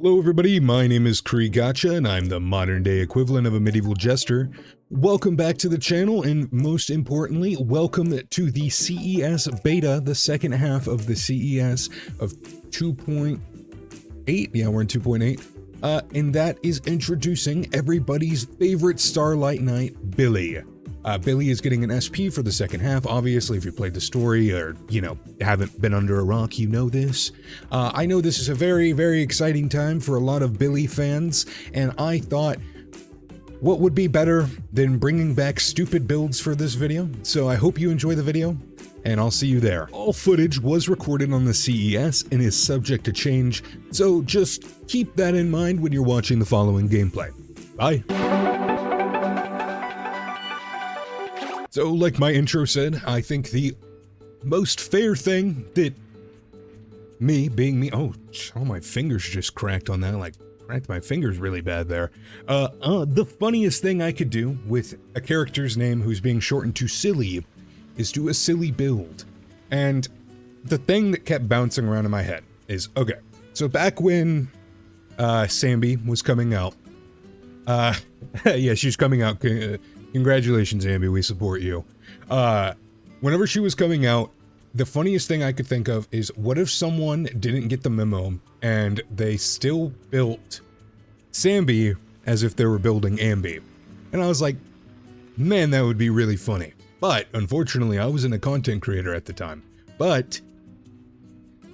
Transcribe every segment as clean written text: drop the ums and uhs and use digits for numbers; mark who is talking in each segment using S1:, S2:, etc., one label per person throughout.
S1: Hello everybody, my name is Cree Gotcha and I'm the modern day equivalent of a medieval jester. Welcome back to the channel, and most importantly, welcome to the CES beta, the second half of the CES of 2.8. Yeah, we're in 2.8. And that is introducing everybody's favorite Starlight Knight, Billy. Billy is getting an SP for the second half. Obviously, if you played the story or, haven't been under a rock, you know this. I know this is a very, very exciting time for a lot of Billy fans, and I thought, what would be better than bringing back stupid builds for this video? So I hope you enjoy the video, and I'll see you there. All footage was recorded on the CES and is subject to change, so just keep that in mind when you're watching the following gameplay. Bye! So, like my intro said, I think the most fair thing that me, being me, oh, my fingers just cracked on that, like, cracked my fingers really bad there. The funniest thing I could do with a character's name who's being shortened to Silly is do a silly build. And the thing that kept bouncing around in my head is, okay, so back when Sambi was coming out, yeah, she's coming out, congratulations, Ambi, we support you. Whenever she was coming out, the funniest thing I could think of is, what if someone didn't get the memo and they still built Sambi as if they were building Ambi? And I was like, man, that would be really funny. But unfortunately, I wasn't a content creator at the time. But,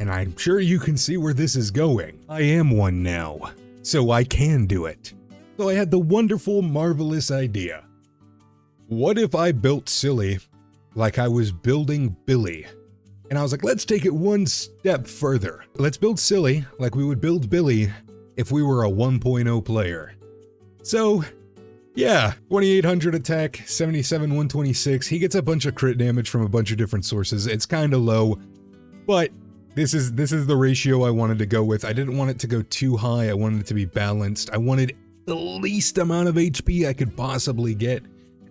S1: and I'm sure you can see where this is going, I am one now, so I can do it. So I had the wonderful, marvelous idea. What if I built Silly like I was building Billy? And I was like, let's take it one step further. Let's build Silly like we would build Billy if we were a 1.0 player. So, yeah, 2800 attack, 77 126. He gets a bunch of crit damage from a bunch of different sources. It's kind of low, but this is the ratio I wanted to go with. I didn't want it to go too high. I wanted it to be balanced. I wanted the least amount of HP I could possibly get.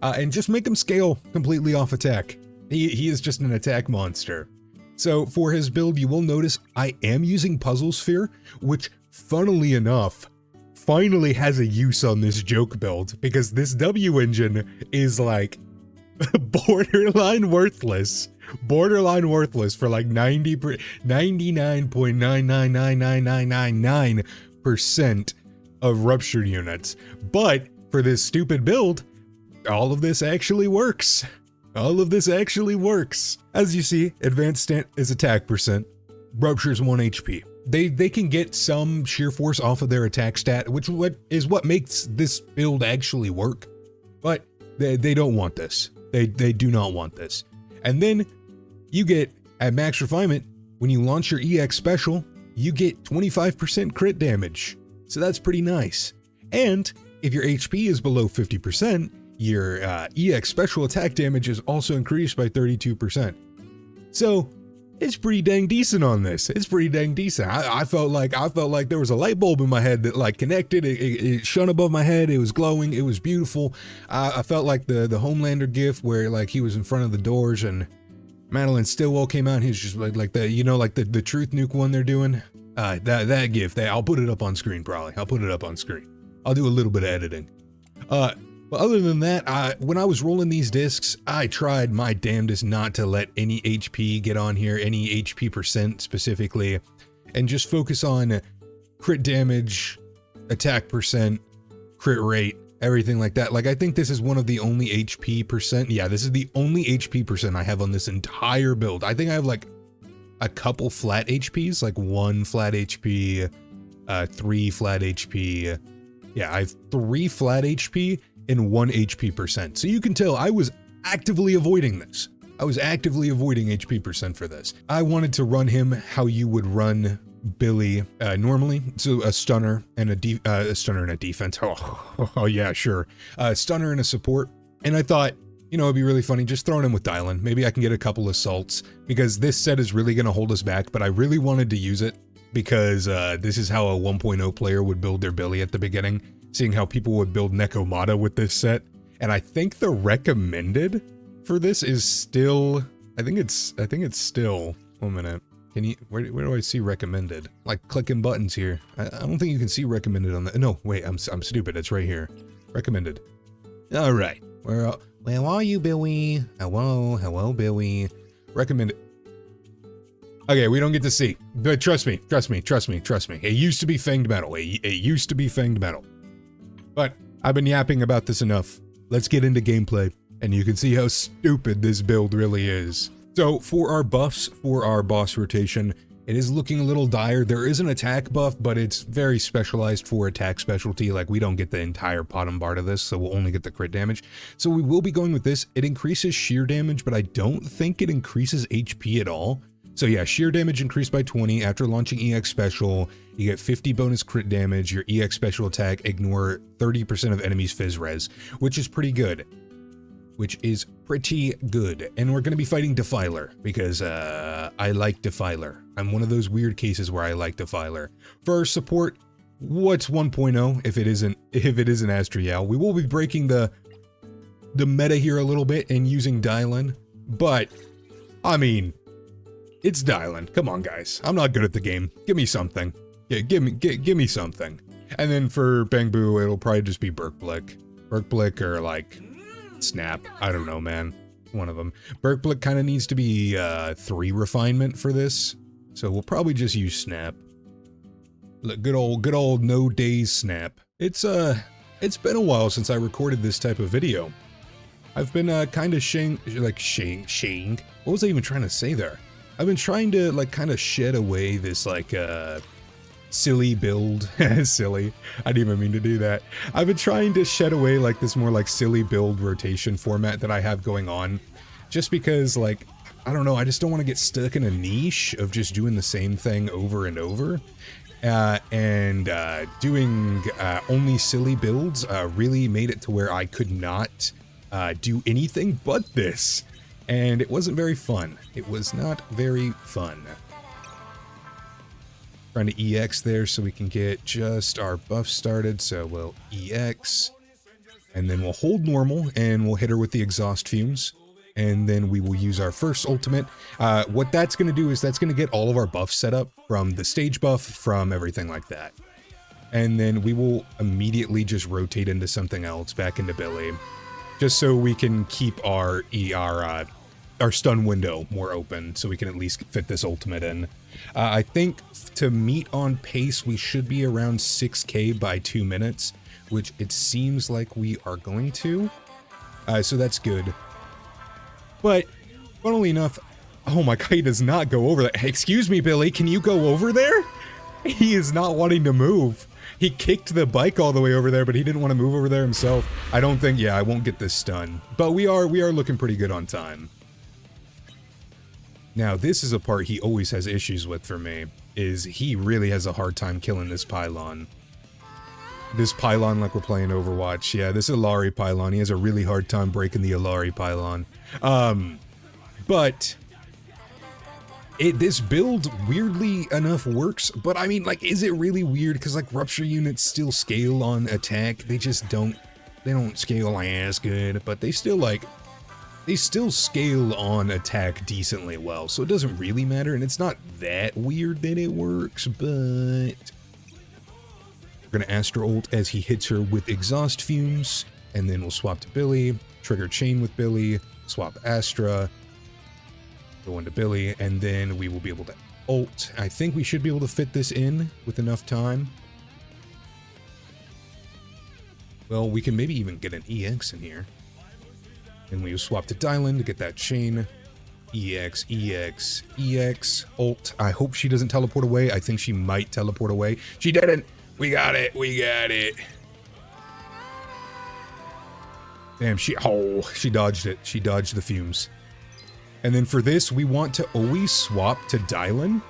S1: And just make him scale completely off attack. He is just an attack monster. So for his build, you will notice I am using Puzzle Sphere, which, funnily enough, finally has a use on this joke build, because this W engine is like borderline worthless for like 99.9999999% of ruptured units. But for this stupid build, all of this actually works. All of this actually works. As you see, advanced stat is attack percent, ruptures 1 HP. They can get some sheer force off of their attack stat, which is what makes this build actually work. But they don't want this. They do not want this. And then you get, at max refinement, when you launch your EX special, you get 25% crit damage. So that's pretty nice. And if your HP is below 50%, your EX special attack damage is also increased by 32%. So it's pretty dang decent on this. It's pretty dang decent. I felt like there was a light bulb in my head that like connected. It shone above my head. It was glowing. It was beautiful. I felt like the Homelander gif where like he was in front of the doors and Madeline Stillwell came out. And he was just like the truth nuke one they're doing. That gif. I'll put it up on screen probably. I'll put it up on screen. I'll do a little bit of editing. But other than that, when I was rolling these discs, I tried my damnedest not to let any HP get on here, any HP percent specifically, and just focus on crit damage, attack percent, crit rate, everything like that. Like, I think this is one of the only HP percent. Yeah, this is the only HP percent I have on this entire build. I think I have like a couple flat HPs, like 1 flat HP, 3 flat HP. Yeah, I have 3 flat HP and 1 HP percent. So you can tell I was actively avoiding this. I was actively avoiding HP percent for this. I wanted to run him how you would run Billy normally. So a stunner and a defense. Oh yeah, sure. A stunner and a support. And I thought, it'd be really funny just throwing him with Dylan. Maybe I can get a couple assaults, because this set is really going to hold us back, but I really wanted to use it because this is how a 1.0 player would build their Billy at the beginning, seeing how people would build Nekomata with this set. And I think the recommended for this is still, I think it's still, 1 minute. Can you, where do I see recommended? Like clicking buttons here. I don't think you can see recommended on the, no, wait, I'm stupid. It's right here. Recommended. All right. Where are you, Billy? Hello, Billy. Recommended. Okay, we don't get to see, but trust me. It used to be fanged metal. It used to be fanged metal. But I've been yapping about this enough. Let's get into gameplay, and you can see how stupid this build really is. So for our buffs, for our boss rotation, it is looking a little dire. There is an attack buff, but it's very specialized for attack specialty. Like, we don't get the entire bottom bar of this, so we'll only get the crit damage. So we will be going with this. It increases sheer damage, but I don't think it increases HP at all. So yeah, sheer damage increased by 20. After launching EX special, you get 50 bonus crit damage. Your EX special attack ignore 30% of enemies fizz res, which is pretty good. And we're going to be fighting Defiler because I like Defiler. I'm one of those weird cases where I like Defiler. For our support, what's 1.0 if it isn't Astriel? We will be breaking the meta here a little bit and using Dylan, but I mean, it's Dylan. Come on, guys. I'm not good at the game. Give me something. Yeah, give me something. And then for Bangbu, it'll probably just be Berkblick or like Snap. I don't know, man. One of them. Berkblick kind of needs to be 3 refinement for this, so we'll probably just use Snap. Look, good old no days Snap. It's been a while since I recorded this type of video. I've been kind of shaying. What was I even trying to say there? I've been trying to like kind of shed away this like silly build. Silly. I didn't even mean to do that. I've been trying to shed away like this more like silly build rotation format that I have going on, just because like, I don't know, I just don't want to get stuck in a niche of just doing the same thing over and over. Doing only silly builds really made it to where I could not do anything but this. And it wasn't very fun. It was not very fun. Trying to EX there so we can get just our buff started. So we'll EX, and then we'll hold normal, and we'll hit her with the exhaust fumes. And then we will use our first ultimate. What that's going to do is that's going to get all of our buffs set up from the stage buff, from everything like that. And then we will immediately just rotate into something else, back into Billy, just so we can keep our stun window more open, so we can at least fit this ultimate in. I think to meet on pace, we should be around 6k by 2 minutes, which it seems like we are going to. So that's good. But, funnily enough, oh my god, he does not go over that. Excuse me, Billy, can you go over there? He is not wanting to move. He kicked the bike all the way over there, but he didn't want to move over there himself. I don't think, yeah, I won't get this stun. But we are looking pretty good on time. Now, this is a part he always has issues with for me, is he really has a hard time killing this pylon. This pylon like we're playing Overwatch. Yeah, this Illari pylon, he has a really hard time breaking the Illari pylon. But this build weirdly enough works, but I mean, like, is it really weird? Because like rupture units still scale on attack. They just don't scale as good, but they still scale on attack decently well, so it doesn't really matter, and it's not that weird that it works, but we're gonna Astra ult as he hits her with exhaust fumes, and then we'll swap to Billy, trigger chain with Billy, swap Astra, go into Billy, and then we will be able to ult. I think we should be able to fit this in with enough time. Well, we can maybe even get an EX in here. And we swap to Dylan to get that chain. EX, EX, EX, ult. I hope she doesn't teleport away. I think she might teleport away. She didn't. We got it. We got it. Damn, she dodged it. She dodged the fumes. And then for this, we want to always swap to Dylan,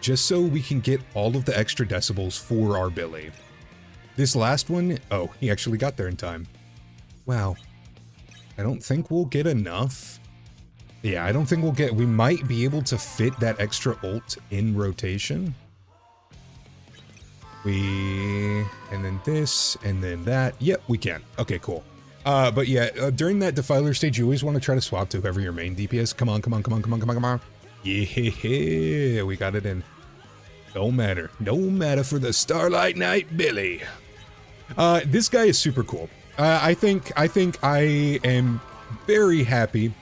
S1: just so we can get all of the extra decibels for our Billy. This last one, oh, he actually got there in time. Wow. I don't think we'll get enough. Yeah, I don't think we'll get, we might be able to fit that extra ult in rotation. And then this, and then that. Yep, we can. Okay, cool. But yeah, during that Defiler stage, you always want to try to swap to whoever your main DPS. Come on, come on, come on, come on, come on, come on. Yeah, we got it in. No matter for the Starlight Knight Billy. This guy is super cool. I think I am very happy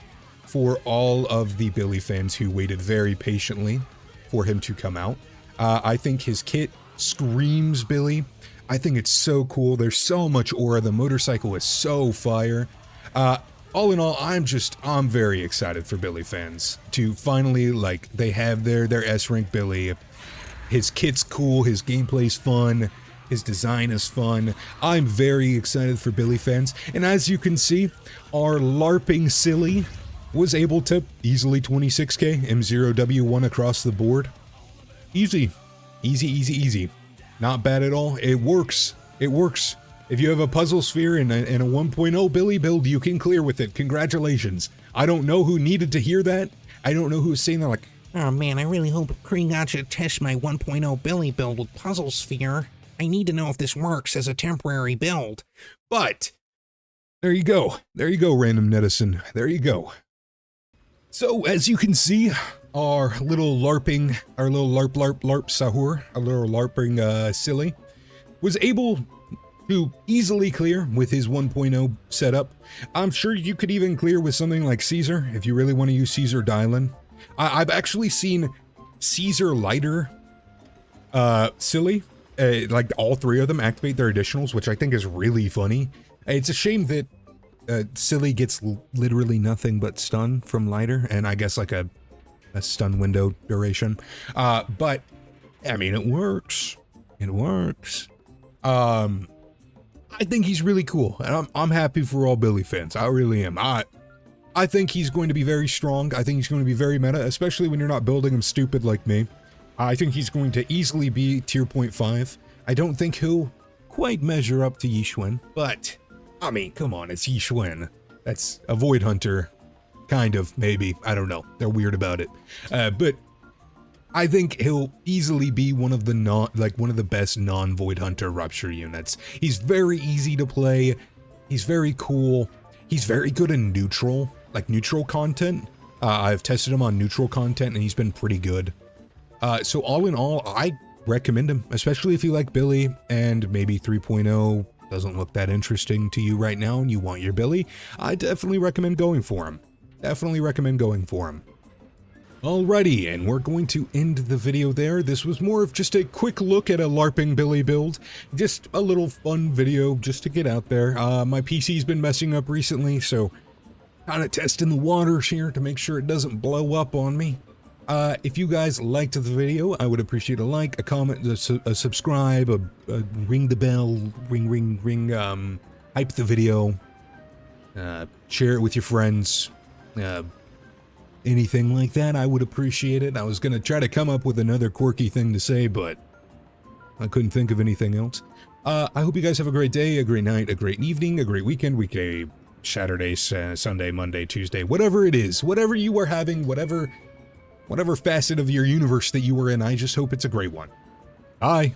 S1: for all of the Billy fans who waited very patiently for him to come out. I think his kit screams Billy. I think it's so cool. There's so much aura. The motorcycle is so fire. All in all, I'm very excited for Billy fans to finally, like, they have their S-rank Billy. His kit's cool, his gameplay's fun, his design is fun. I'm very excited for Billy fans, and as you can see, our LARPing silly was able to easily 26k M0W1 across the board. Easy. Not bad at all. It works. If you have a puzzle sphere and a 1.0 Billy build, you can clear with it. Congratulations. I don't know who needed to hear that. I don't know who was saying that, like,
S2: oh man, I really hope Cree Gotcha tests my 1.0 Billy build with Puzzle Sphere. I need to know if this works as a temporary build.
S1: But there you go. There you go, random netizen. There you go. So as you can see, our little LARP sahur, our little LARPing silly, was able to easily clear with his 1.0 setup. I'm sure you could even clear with something like Caesar if you really want to use Caesar Dylan. I've actually seen Caesar Lighter silly, like all three of them activate their additionals, which I think is really funny. It's a shame that silly gets literally nothing but stun from Lighter, and I guess like a stun window duration. But I mean, it works. I think he's really cool, and I'm happy for all Billy fans. I really am. I think he's going to be very strong. I think he's going to be very meta, especially when you're not building him stupid like me. I think he's going to easily be tier 0.5. I don't think he'll quite measure up to Yixuan, but I mean, come on, it's Yixuan. That's a Void Hunter, kind of, maybe. I don't know. They're weird about it. But I think he'll easily be one of the best non-Void Hunter Rupture units. He's very easy to play. He's very cool. He's very good in neutral, like neutral content. I've tested him on neutral content and he's been pretty good. So all in all, I recommend him, especially if you like Billy and maybe 3.0 doesn't look that interesting to you right now and you want your Billy. I definitely recommend going for him. Alrighty, and we're going to end the video there. This was more of just a quick look at a LARPing Billy build. Just a little fun video just to get out there. My PC's been messing up recently, so kind of testing the waters here to make sure it doesn't blow up on me. If you guys liked the video, I would appreciate a like, a comment, a subscribe, a ring the bell, hype the video, share it with your friends, anything like that. I would appreciate it. I was gonna try to come up with another quirky thing to say, but I couldn't think of anything else. I hope you guys have a great day, a great night, a great evening, a great weekend, weekday, Saturday, Sunday, Monday, Tuesday, whatever it is, whatever you are having, whatever facet of your universe that you are in, I just hope it's a great one. Bye.